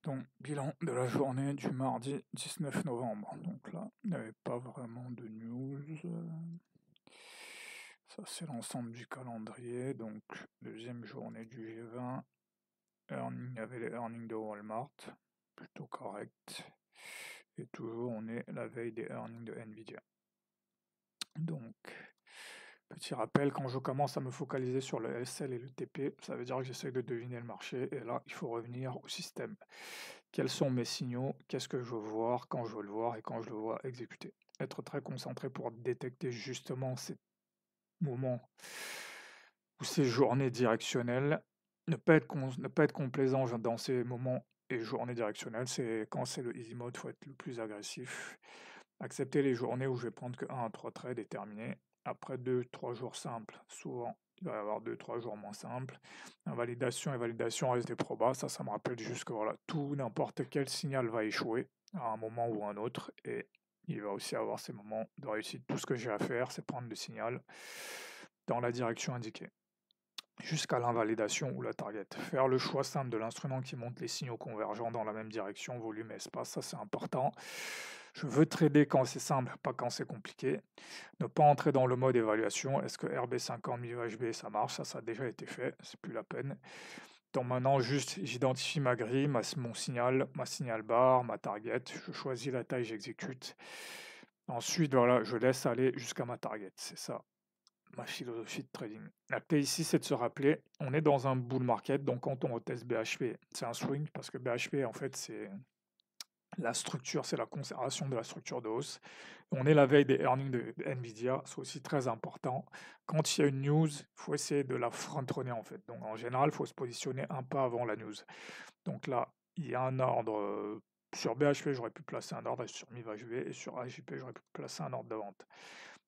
Donc, bilan de la journée du mardi 19 novembre. Donc là, il n'y avait pas vraiment de news. Ça, c'est l'ensemble du calendrier. Donc, deuxième journée du G20. Il y avait les earnings de Walmart. Plutôt correct. Et toujours, on est la veille des earnings de Nvidia. Donc, petit rappel, quand je commence à me focaliser sur le SL et le TP, ça veut dire que j'essaie de deviner le marché. Et là, il faut revenir au système. Quels sont mes signaux? Qu'est-ce que je veux voir? Quand je veux le voir et quand je le vois exécuter? Être très concentré pour détecter justement ces moments ou ces journées directionnelles. Ne pas être complaisant dans ces moments et journées directionnelles. C'est quand c'est le easy mode, il faut être le plus agressif. Accepter les journées où je vais prendre que 1 à 3 trades et terminer. Après 2-3 jours simples, souvent il va y avoir 2-3 jours moins simples. Invalidation et validation reste des probas. Ça me rappelle juste que voilà, tout, n'importe quel signal va échouer à un moment ou à un autre. Et il va aussi avoir ces moments de réussite. Tout ce que j'ai à faire, c'est prendre le signal dans la direction indiquée jusqu'à l'invalidation ou la target. Faire le choix simple de l'instrument qui montre les signaux convergents dans la même direction, volume et espace, ça c'est important. Je veux trader quand c'est simple, pas quand c'est compliqué. Ne pas entrer dans le mode évaluation. Est-ce que RB50 MIVHB ça marche? Ça a déjà été fait, c'est plus la peine. Donc maintenant, juste j'identifie ma grille, mon signal, ma signal bar, ma target. Je choisis la taille, j'exécute. Ensuite, voilà, je laisse aller jusqu'à ma target. C'est ça ma philosophie de trading. La clé ici, c'est de se rappeler, on est dans un bull market, donc quand on reteste BHP, c'est un swing, parce que BHP, en fait, c'est la structure, c'est la conservation de la structure de hausse. On est la veille des earnings de Nvidia, c'est aussi très important. Quand il y a une news, il faut essayer de la front-runner, en fait. Donc en général, il faut se positionner un pas avant la news. Donc là, il y a un ordre... sur BHP, j'aurais pu placer un ordre, et sur MIVHB, et sur AJP, j'aurais pu placer un ordre de vente.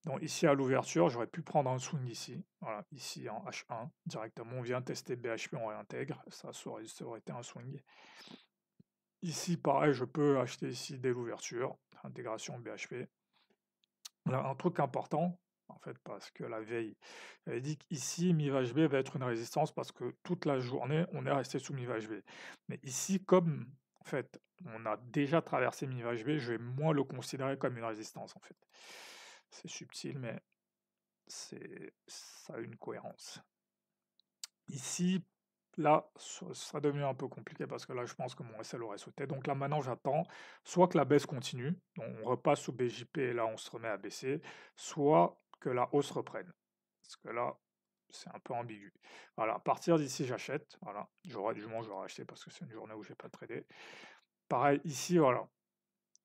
Donc ici à l'ouverture, j'aurais pu prendre un swing ici, voilà, ici en H1 directement. On vient tester BHP, on réintègre, ça aurait été un swing. Ici, pareil, je peux acheter ici dès l'ouverture, intégration BHP. Là, un truc important, en fait, parce que la veille, elle dit qu'ici, MIVHB va être une résistance parce que toute la journée, on est resté sous MIVHB. Mais ici, comme en fait, on a déjà traversé MIVHB, je vais moins le considérer comme une résistance, en fait. C'est subtil, mais ça a une cohérence. Ici, là, ça sera devenu un peu compliqué parce que là, je pense que mon SL aurait sauté. Donc là, maintenant, j'attends soit que la baisse continue, donc on repasse sous BJP et là, on se remet à baisser, soit que la hausse reprenne. Parce que là, c'est un peu ambigu. Voilà, à partir d'ici, j'achète. Voilà, j'aurai acheté parce que c'est une journée où je n'ai pas tradé. Pareil, ici, voilà.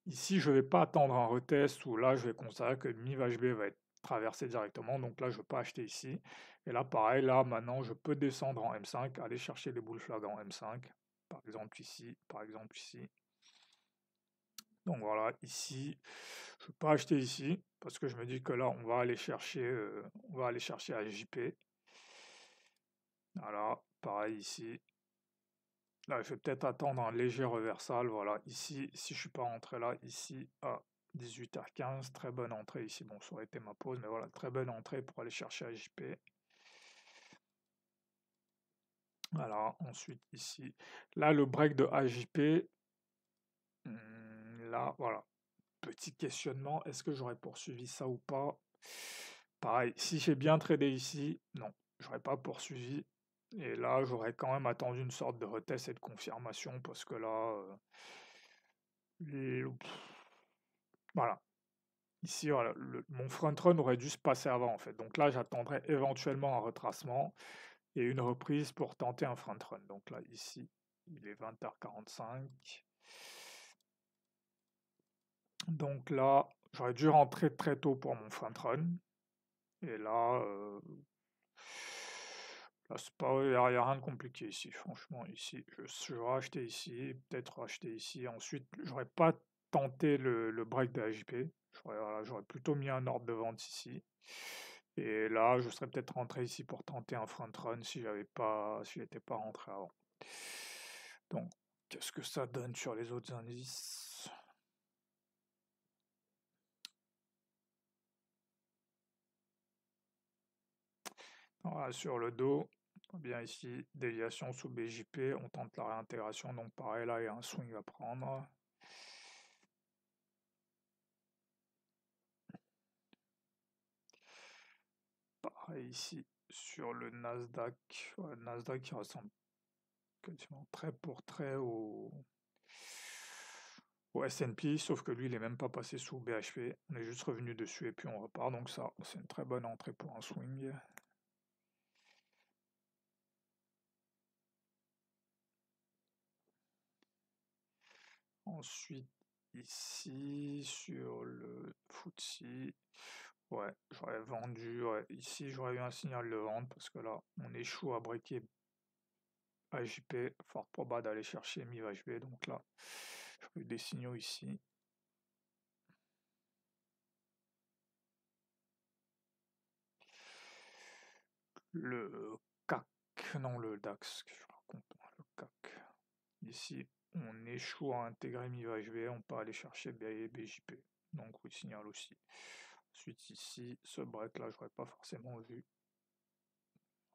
Ici, je ne vais pas attendre un retest où là, je vais considérer que MIVHB va être traversé directement. Donc là, je ne vais pas acheter ici. Et là, pareil, là, maintenant, je peux descendre en M5, aller chercher les bull flags en M5. Par exemple ici, par exemple ici. Donc voilà, ici, je ne vais pas acheter ici parce que je me dis que là, on va aller chercher AJP. Voilà, pareil ici. Là, je vais peut-être attendre un léger reversal. Voilà, ici, si je ne suis pas rentré là, ici, à 18h15, très bonne entrée ici. Bon, ça aurait été ma pause, mais voilà, très bonne entrée pour aller chercher AJP. Voilà, ensuite ici. Là, le break de AJP, là, voilà. Petit questionnement, est-ce que j'aurais poursuivi ça ou pas? Pareil, si j'ai bien tradé ici, non, j'aurais pas poursuivi. Et là, j'aurais quand même attendu une sorte de retest et de confirmation parce que là, voilà. Ici, voilà, mon front run aurait dû se passer avant en fait. Donc là, j'attendrai éventuellement un retracement et une reprise pour tenter un front run. Donc là, ici, il est 20h45. Donc là, j'aurais dû rentrer très tôt pour mon front run. Et là, c'est pas, il n'y a rien de compliqué ici, franchement. Ici, je vais acheter ici, peut-être acheter ici. Ensuite, j'aurais pas tenté le break de AJP. J'aurais plutôt mis un ordre de vente ici. Et là, je serais peut-être rentré ici pour tenter un front run si j'étais pas rentré avant. Donc, qu'est-ce que ça donne sur les autres indices? Voilà, sur le dos, Bien ici, déviation sous BJP, on tente la réintégration, donc pareil là il y a un swing à prendre. Pareil ici sur le Nasdaq, ouais, le Nasdaq qui ressemble quasiment trait pour trait au S&P, sauf que lui il est même pas passé sous BHP, on est juste revenu dessus et puis on repart, donc ça c'est une très bonne entrée pour un swing. Ensuite, ici, sur le FTSE, ouais, j'aurais vendu, ouais, ici j'aurais eu un signal de vente parce que là, on échoue à breaker AJP, fort probable d'aller chercher MIVHB, donc là, j'aurais eu des signaux ici. Le CAC, non le DAX, que je raconte, le CAC. Ici, on échoue à intégrer MIVHB, on peut aller chercher BJP, donc oui, signal aussi. Ensuite ici, ce break là, j'aurais pas forcément vu.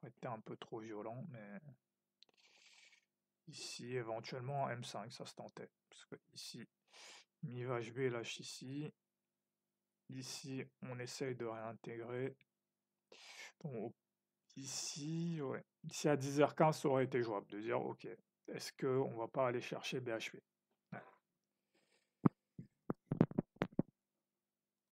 Ça aurait été un peu trop violent, mais ici, éventuellement, M5, ça se tentait. Parce que ici, MIVHB lâche ici. Ici, on essaye de réintégrer. Donc, ici, ouais. Ici, à 10h15, ça aurait été jouable de dire, ok, est-ce qu'on va pas aller chercher BHP?